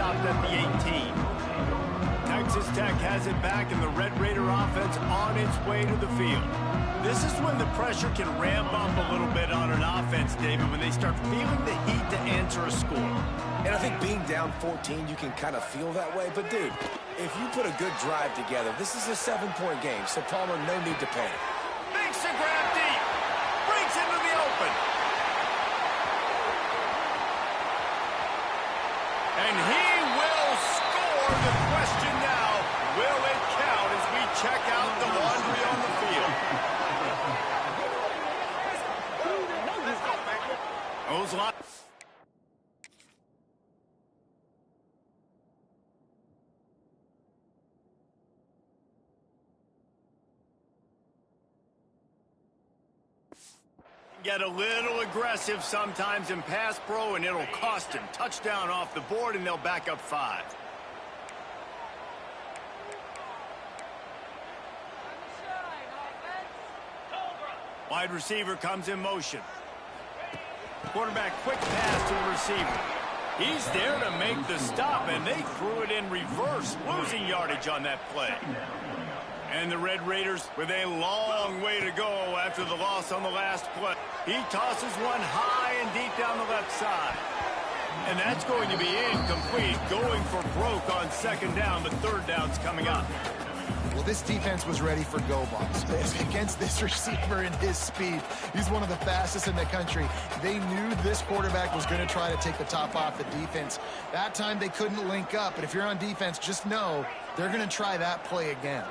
stopped at the 18. Texas Tech has it back, and the Red Raider offense on its way to the field. This is when the pressure can ramp up a little bit on an offense, David, when they start feeling the heat to answer a score. And I think being down 14, you can kind of feel that way. But, dude, if you put a good drive together, this is a 7-point game, so Palmer, no need to panic. Makes the grab deep. Breaks into the open. And he will score. The question now, will it count as we check out the laundry on the field? Those lines. Get a little aggressive sometimes in pass pro, and it'll cost him. Touchdown off the board, and they'll back up 5. Wide receiver comes in motion. Quarterback quick pass to the receiver. He's there to make the stop, and they threw it in reverse, losing yardage on that play. And the Red Raiders with a long way to go after the loss on the last play. He tosses one high and deep down the left side. And that's going to be incomplete, going for broke on second down. The third down's coming up. Well, this defense was ready for go balls. Against this receiver and his speed, he's one of the fastest in the country. They knew this quarterback was going to try to take the top off the defense. That time they couldn't link up, but if you're on defense, just know they're going to try that play again.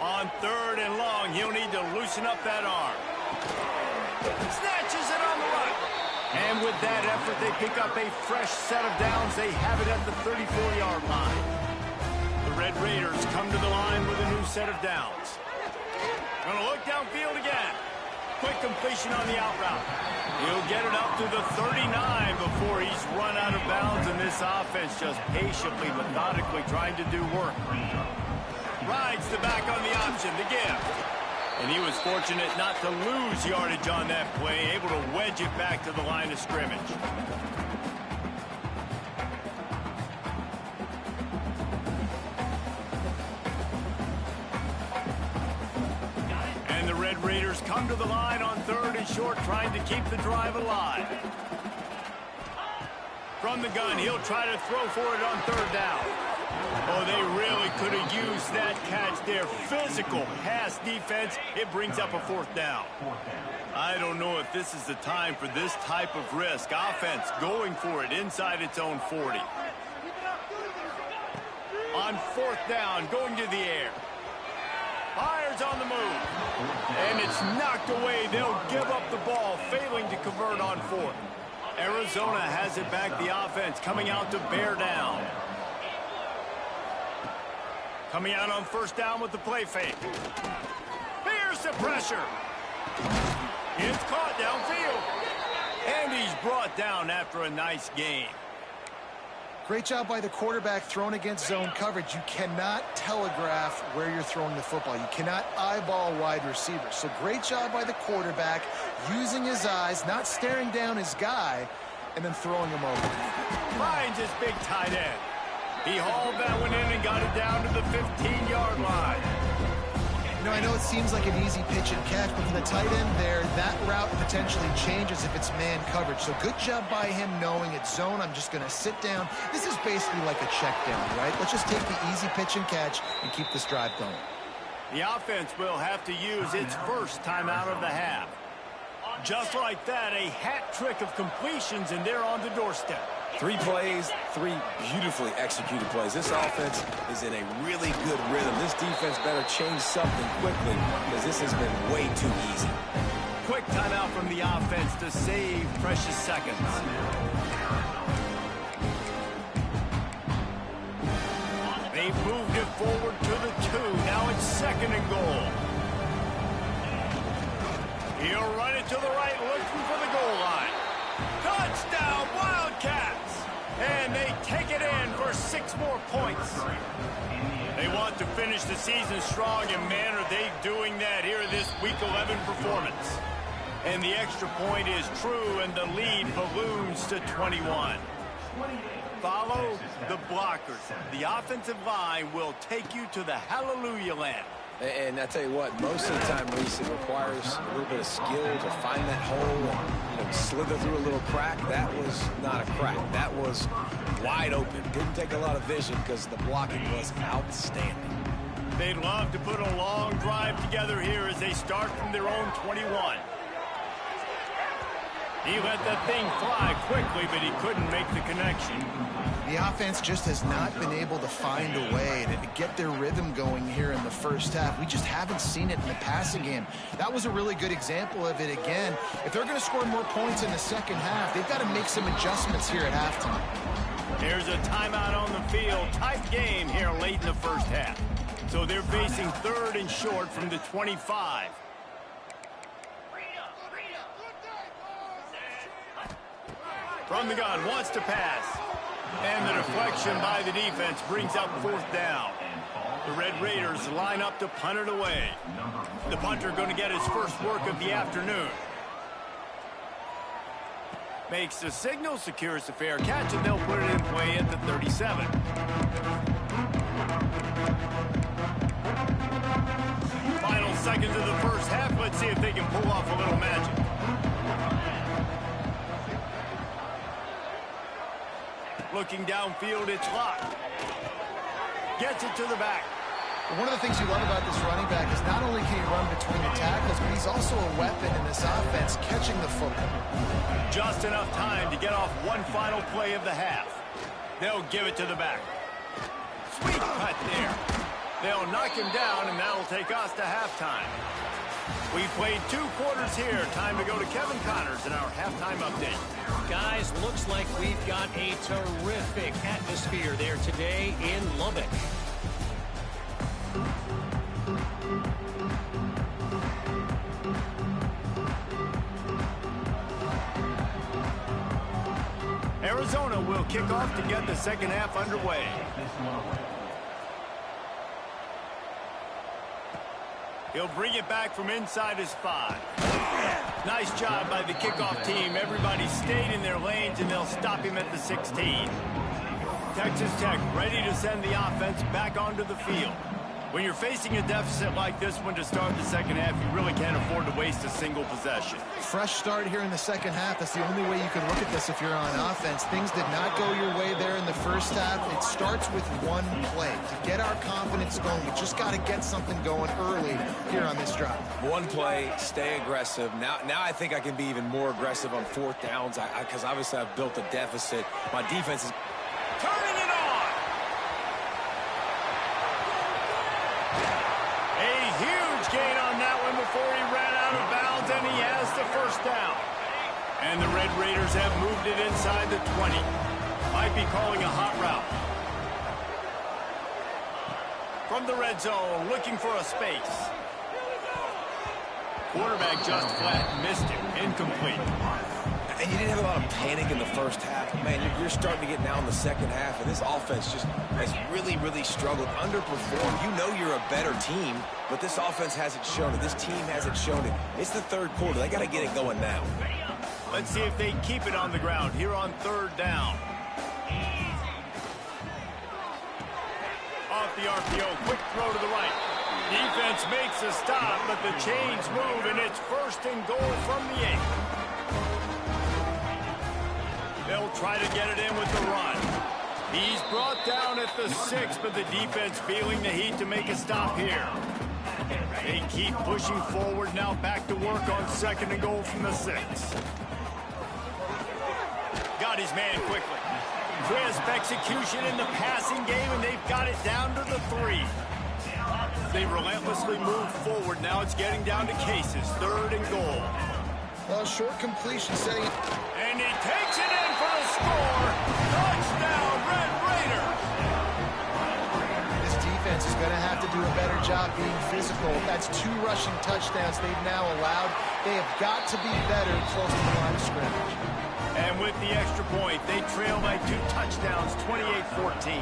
On third and long, he'll need to loosen up that arm. Snatches it on the run. And with that effort, they pick up a fresh set of downs. They have it at the 34-yard line. The Red Raiders come to the line with a new set of downs. Gonna look downfield again. Quick completion on the out route. He'll get it up to the 39 before he's run out of bounds, and this offense just patiently, methodically trying to do work. Rides the back on the option to give. And he was fortunate not to lose yardage on that play, able to wedge it back to the line of scrimmage. And the Red Raiders come to the line on third and short, trying to keep the drive alive. From the gun, he'll try to throw for it on third down. Oh, they really could have used that catch there. Physical pass defense. It brings up a fourth down. I don't know if this is the time for this type of risk. Offense going for it inside its own 40. On fourth down, going to the air. Fires on the move. And it's knocked away. They'll give up the ball, failing to convert on fourth. Arizona has it back, the offense coming out to bear down. Coming out on first down with the play fake. Here's the pressure. It's caught downfield. And he's brought down after a nice gain. Great job by the quarterback thrown against zone coverage. You cannot telegraph where you're throwing the football. You cannot eyeball wide receivers. So great job by the quarterback using his eyes, not staring down his guy, and then throwing him over. Finds his big tight end. He hauled that one in and got it down to the 15-yard line. You know, I know it seems like an easy pitch and catch, but for the tight end there, that route potentially changes if it's man coverage. So good job by him knowing it's zone. I'm just going to sit down. This is basically like a check down, right? Let's just take the easy pitch and catch and keep this drive going. The offense will have to use its first timeout of the half. Just like that, a hat trick of completions, and they're on the doorstep. 3 plays, 3 beautifully executed plays. This offense is in a really good rhythm. This defense better change something quickly because this has been way too easy. Quick timeout from the offense to save precious seconds. They've moved it forward to the 2. Now it's second and goal. He'll run it to the right, looking for the goal line. Touchdown, Wildcats! And they take it in for 6 more points. They want to finish the season strong, and man, are they doing that here in this Week 11 performance. And the extra point is true, and the lead balloons to 21. Follow the blockers. The offensive line will take you to the hallelujah land. And I tell you what, most of the time, Reese, it requires a little bit of skill to find that hole and slither through a little crack. That was not a crack. That was wide open. Didn't take a lot of vision because the blocking was outstanding. They'd love to put a long drive together here as they start from their own 21. He let that thing fly quickly, but he couldn't make the connection. The offense just has not been able to find a way to get their rhythm going here in the first half. We just haven't seen it in the passing game. That was a really good example of it again. If they're going to score more points in the second half, they've got to make some adjustments here at halftime. Here's a timeout on the field. Tight game here late in the first half. So they're facing 3rd and short from the 25. From the gun, wants to pass. And the deflection by the defense brings up 4th down. The Red Raiders line up to punt it away. The punter going to get his first work of the afternoon. Makes the signal, secures the fair catch, and they'll put it in play at the 37. Final seconds of the first half. Let's see if they can pull off a little magic. Looking downfield, it's locked. Gets it to the back. One of the things you love about this running back is not only can he run between the tackles, but he's also a weapon in this offense, catching the football. Just enough time to get off one final play of the half. They'll give it to the back. Sweet cut there. They'll knock him down, and that'll take us to halftime. We've played 2 quarters here. Time to go to Kevin Connors in our halftime update. Guys, looks like we've got a terrific atmosphere there today in Lubbock. Arizona will kick off to get the second half underway. He'll bring it back from inside his 5. Nice job by the kickoff team. Everybody stayed in their lanes, and they'll stop him at the 16. Texas Tech ready to send the offense back onto the field. When you're facing a deficit like this one to start the second half, you really can't afford to waste a single possession. Fresh start here in the second half. That's the only way you can look at this if you're on offense. Things did not go your way there in the first half. It starts with one play. To get our confidence going, we just got to get something going early here on this drive. One play, stay aggressive. Now I think I can be even more aggressive on 4th downs because obviously I've built a deficit. My defense is turning it on. Huge gain on that one before he ran out of bounds, and he has the first down. And the Red Raiders have moved it inside the 20. Might be calling a hot route. From the red zone, looking for a space. Quarterback just flat missed it. Incomplete. And you didn't have a lot of panic in the first half. Man, you're starting to get now in the second half, and this offense just has really, really struggled, underperformed. You know you're a better team, but this offense hasn't shown it. This team hasn't shown it. It's the 3rd quarter. They got to get it going now. Let's see if they keep it on the ground here on 3rd down. Off the RPO, quick throw to the right. Defense makes a stop, but the chains move, and it's 1st and goal from the 8. They'll try to get it in with the run. He's brought down at the 6, but the defense feeling the heat to make a stop here. They keep pushing forward, now back to work on 2nd and goal from the 6. Got his man quickly. Crisp execution in the passing game, and they've got it down to the 3. They relentlessly move forward. Now it's getting down to cases. 3rd and goal. Well, short completion setting. And he takes it in for a score. Touchdown, Red Raiders. This defense is going to have to do a better job being physical. That's 2 rushing touchdowns they've now allowed. They have got to be better close to the line of scrimmage. And with the extra point, they trail by 2 touchdowns, 28-14.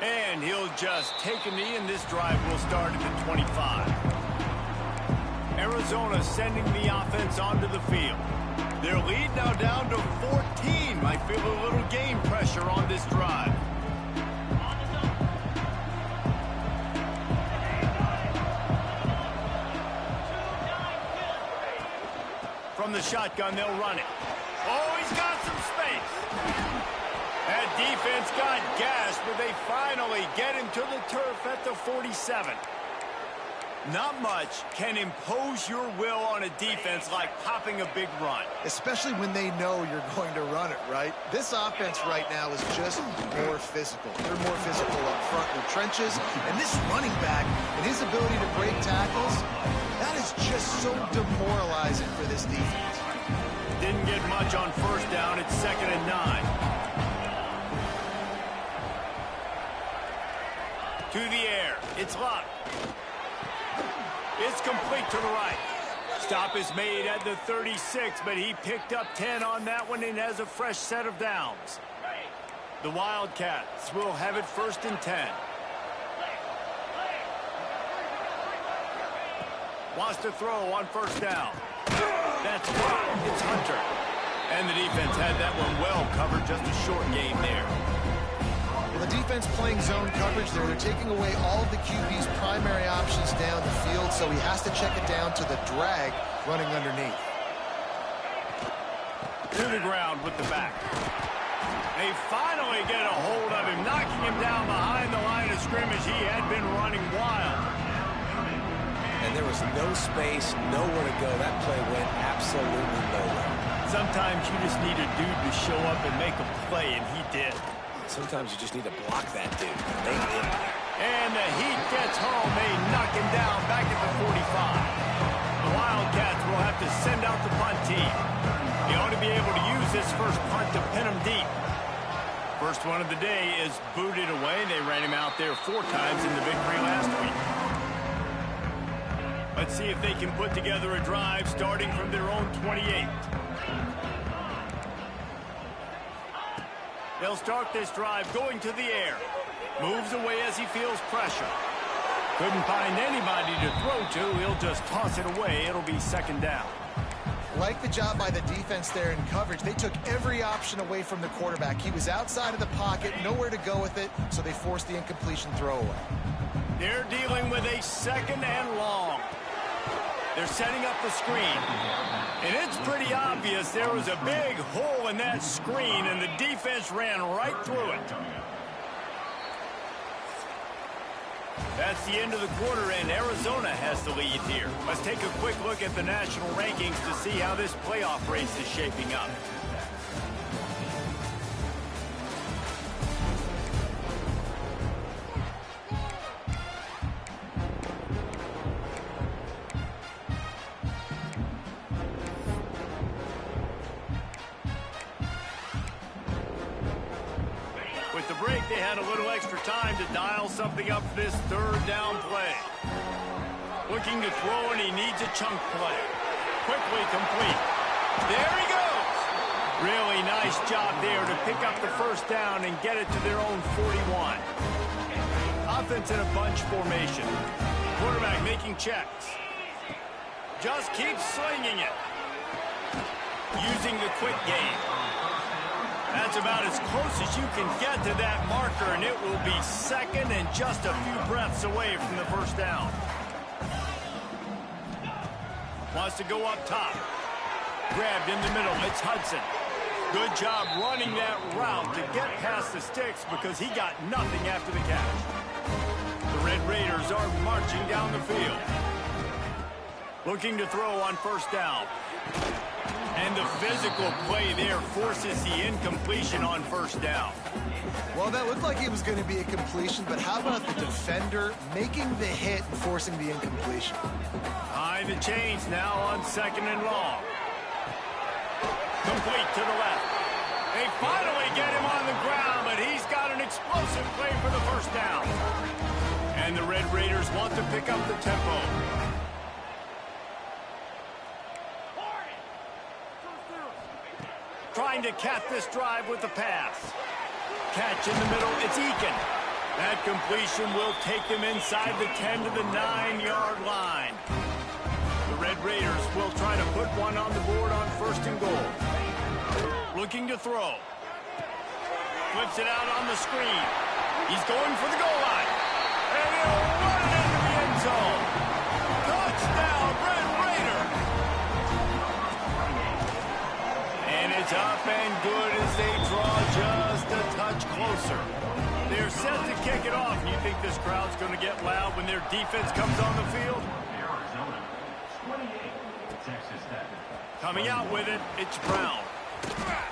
And he'll just take a knee, and this drive will start at the 25. Arizona sending the offense onto the field. Their lead now down to 14. Might feel a little game pressure on this drive. From the shotgun, they'll run it. Oh, he's got some space. That defense got gashed, but they finally get him to the turf at the 47. Not much can impose your will on a defense like popping a big run. Especially when they know you're going to run it, right? This offense right now is just more physical. They're more physical up front in the trenches. And this running back and his ability to break tackles, that is just so demoralizing for this defense. Didn't get much on first down. It's 2nd and 9. To the air. It's Luck. It's complete to the right. Stop is made at the 36, but he picked up 10 on that one and has a fresh set of downs. The Wildcats will have it 1st and 10. Wants to throw on first down. That's blocked. It's Hunter. And the defense had that one well covered. Just a short game there. Well, the defense playing zone coverage there. They're taking away all of the QB's primary options down the field, so he has to check it down to the drag running underneath. To the ground with the back. They finally get a hold of him, knocking him down behind the line of scrimmage. He had been running wild. And there was no space, nowhere to go. That play went absolutely nowhere. Sometimes you just need a dude to show up and make a play, and he did. Sometimes you just need to block that dude. They did. And the Heat gets home. They knock him down back at the 45. The Wildcats will have to send out the punt team. He ought to be able to use this first punt to pin him deep. First one of the day is booted away. They ran him out there 4 times in the victory last week. Let's see if they can put together a drive starting from their own 28. They'll start this drive going to the air. Moves away as he feels pressure. Couldn't find anybody to throw to. He'll just toss it away. It'll be 2nd down. Like the job by the defense there in coverage. They took every option away from the quarterback. He was outside of the pocket, nowhere to go with it, so they forced the incompletion throwaway. They're dealing with a 2nd and long. They're setting up the screen. And it's pretty obvious there was a big hole in that screen, and the defense ran right through it. That's the end of the quarter, and Arizona has the lead here. Let's take a quick look at the national rankings to see how this playoff race is shaping up. With the break, they had a little extra time to dial something up for this 3rd down play. Looking to throw, and he needs a chunk play. Quickly complete. There he goes. Really nice job there to pick up the first down and get it to their own 41. Offense in a bunch formation. Quarterback making checks. Just keeps slinging it. Using the quick game. That's about as close as you can get to that marker, and it will be 2nd and just a few breaths away from the first down. Wants to go up top. Grabbed in the middle. It's Hudson. Good job running that route to get past the sticks because he got nothing after the catch. The Red Raiders are marching down the field. Looking to throw on first down. And the physical play there forces the incompletion on first down. Well, that looked like it was going to be a completion, but how about the defender making the hit and forcing the incompletion? High the chains now on 2nd and long. Complete to the left. They finally get him on the ground, but he's got an explosive play for the first down. And the Red Raiders want to pick up the tempo. Trying to cap this drive with the pass. Catch in the middle, it's Eakin. That completion will take them inside the 10 to the 9-yard line. The Red Raiders will try to put one on the board on 1st and goal. Looking to throw. Flips it out on the screen. He's going for the goal line. And he'll run it into the end zone. Touchdown, Red Raider. And it's up and good as they draw just a touch closer. They're set to kick it off. You think this crowd's going to get loud when their defense comes on the field? Coming out with it, it's Brown.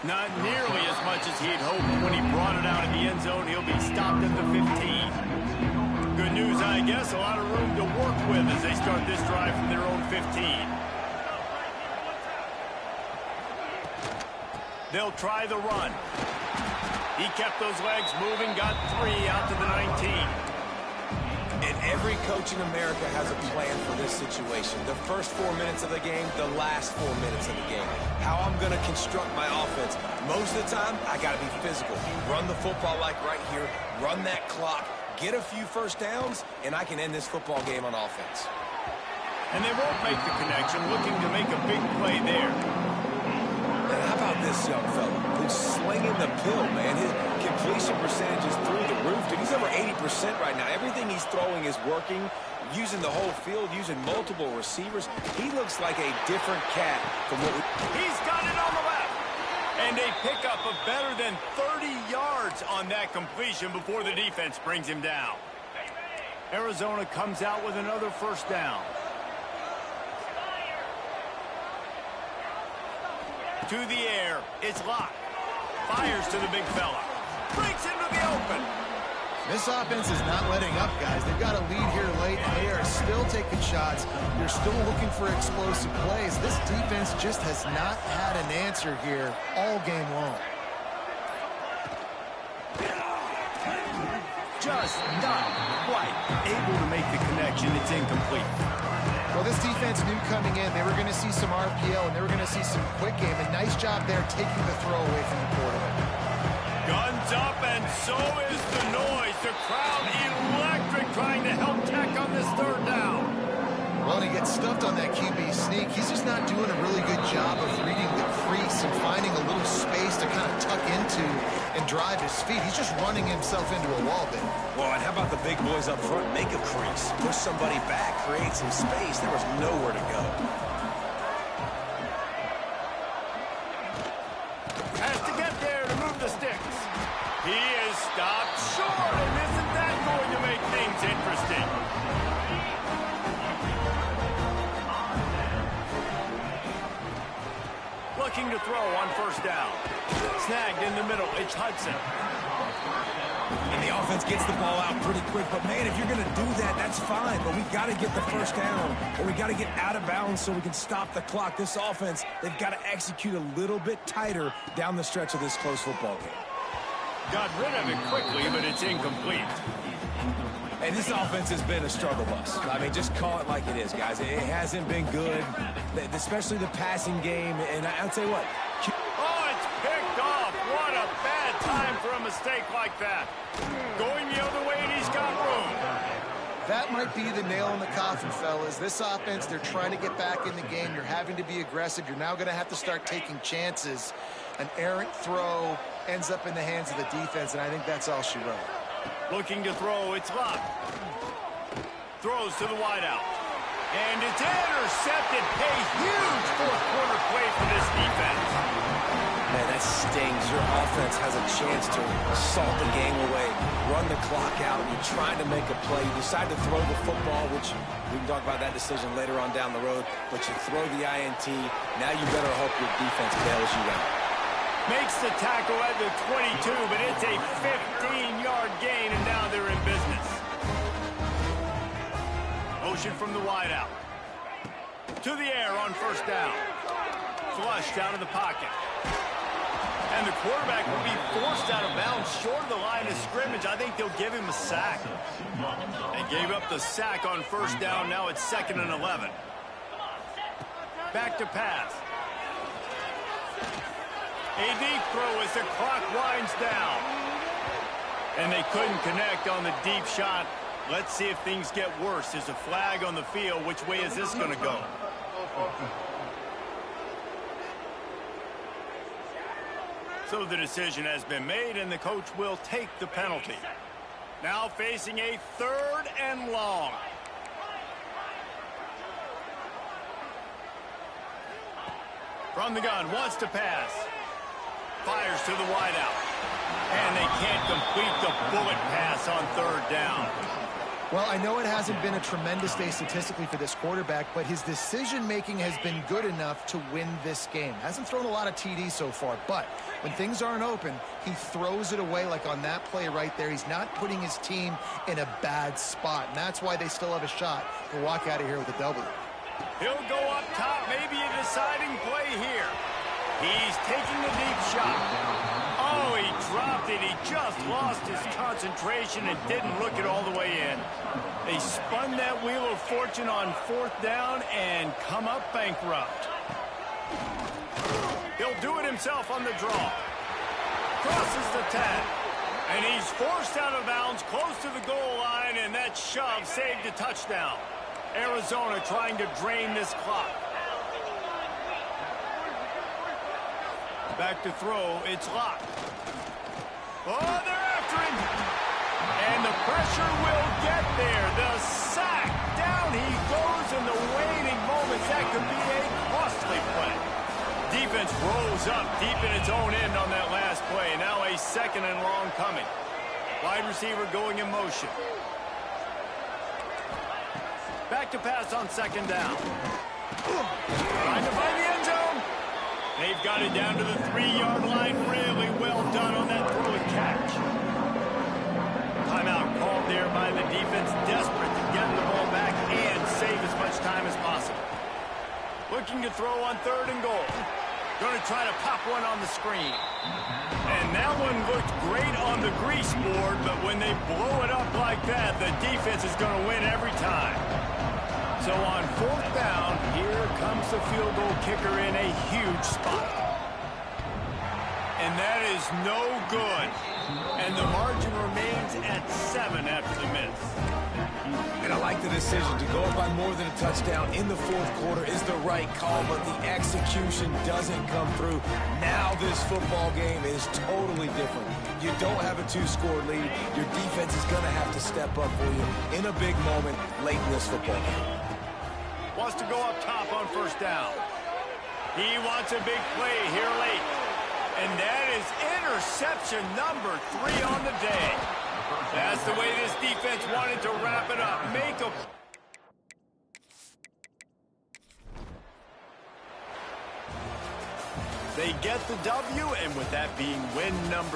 Not nearly as much as he'd hoped when he brought it out in the end zone. He'll be stopped at the 15. Good news, I guess. A lot of room to work with as they start this drive from their own 15. They'll try the run. He kept those legs moving, got 3 out to the 19. And every coach in America has a plan for this situation. The first 4 minutes of the game, the last 4 minutes of the game. How I'm going to construct my offense. Most of the time, I got to be physical. Run the football like right here. Run that clock. Get a few first downs, and I can end this football game on offense. And they won't make the connection, looking to make a big play there. And how about this young fella who's slinging the pill, man? His completion percentage is through the roof. Dude, he's over 80% right now. Everything he's throwing is working, using the whole field, using multiple receivers. He looks like a different cat from what we... He's got it on the left. And a pickup of better than 30 yards on that completion before the defense brings him down. Arizona comes out with another first down. To the air, it's locked. Fires to the big fella. Breaks into the open. This offense is not letting up, guys. They've got a lead here late, and they are still taking shots. They're still looking for explosive plays. This defense just has not had an answer here all game long. Just not quite able to make the connection. It's incomplete. Well, this defense knew coming in they were going to see some RPO and they were going to see some quick game. And nice job there taking the throw away from the quarterback. Guns up, and so is the noise. The crowd electric, trying to help Tech on this 3rd down. Well, and he gets stuffed on that QB sneak. He's just not doing a really good job of reading the crease and finding a little space to kind of tuck into and drive his feet. He's just running himself into a wall there. Well, and how about the big boys up front? Make a crease. Push somebody back. Create some space. There was nowhere to go. Has to get there to move the sticks. He is stopped short, and isn't that going to make things interesting? Looking to throw on 1st down. Snagged in the middle. It's Hudson. And the offense gets the ball out pretty quick. But, man, if you're going to do that, that's fine. But we got to get the first down, or we got to get out of bounds so we can stop the clock. This offense, they've got to execute a little bit tighter down the stretch of this close football game. Got rid of it quickly, but it's incomplete. And this offense has been a struggle bus. I mean, just call it like it is, guys. It hasn't been good, especially the passing game. And I'll tell you what. Oh, it's picked off. What a bad time for a mistake like that. Going the other way, and he's got room. That might be the nail in the coffin, fellas. This offense, they're trying to get back in the game. You're having to be aggressive. You're now going to have to start taking chances. An errant throw ends up in the hands of the defense, and I think that's all she wrote. Looking to throw, it's locked. Throws to the wideout. And it's intercepted. A huge 4th quarter play for this defense. Man, that stings. Your offense has a chance to salt the game away, run the clock out. You're trying to make a play. You decide to throw the football, which we can talk about that decision later on down the road, but you throw the INT. Now you better hope your defense bails you out. Makes the tackle at the 22, but it's a 15-yard gain, and now they're in business. Motion from the wideout. To the air on 1st down. Flushed out of the pocket. And the quarterback will be forced out of bounds short of the line of scrimmage. I think they'll give him a sack. They gave up the sack on 1st down. Now it's 2nd and 11. Back to pass. A deep throw as the clock winds down. And they couldn't connect on the deep shot. Let's see if things get worse. There's a flag on the field. Which way is this going to go? So the decision has been made, and the coach will take the penalty. Now facing a 3rd and long. From the gun, wants to pass. Fires to the wideout. And they can't complete the bullet pass on 3rd down. Well, I know it hasn't been a tremendous day statistically for this quarterback, but his decision-making has been good enough to win this game. Hasn't thrown a lot of TDs so far, but when things aren't open, he throws it away like on that play right there. He's not putting his team in a bad spot, and that's why they still have a shot to walk out of here with a W. He'll go up top, maybe a deciding play here. He's taking the deep shot. Oh, he dropped it. He just lost his concentration and didn't look it all the way in. They spun that wheel of fortune on 4th down and come up bankrupt. He'll do it himself on the draw. Crosses the 10. And he's forced out of bounds close to the goal line, and that shove saved a touchdown. Arizona trying to drain this clock. Back to throw, it's locked. Oh, they're after him. And the pressure will get there. The sack, down he goes in the waning moments. That could be a costly play. Defense rolls up deep in its own end on that last play. Now a 2nd and long coming. Wide receiver going in motion. Back to pass on 2nd down. Trying to find the end zone. They've got it down to the 3-yard line. Really well done on that throw and catch. Timeout called there by the defense. Desperate to get the ball back and save as much time as possible. Looking to throw on 3rd and goal. Going to try to pop one on the screen. And that one looked great on the grease board, but when they blow it up like that, the defense is going to win every time. So on 4th down, here comes the field goal kicker in a huge spot. And that is no good. And the margin remains at 7 after the miss. And I like the decision to go up by more than a touchdown in the 4th quarter is the right call, but the execution doesn't come through. Now this football game is totally different. You don't have a 2-score lead. Your defense is going to have to step up for you in a big moment late in this football game. Wants to go up top on 1st down. He wants a big play here late. And that is interception number 3 on the day. That's the way this defense wanted to wrap it up. They get the W, and with that being win number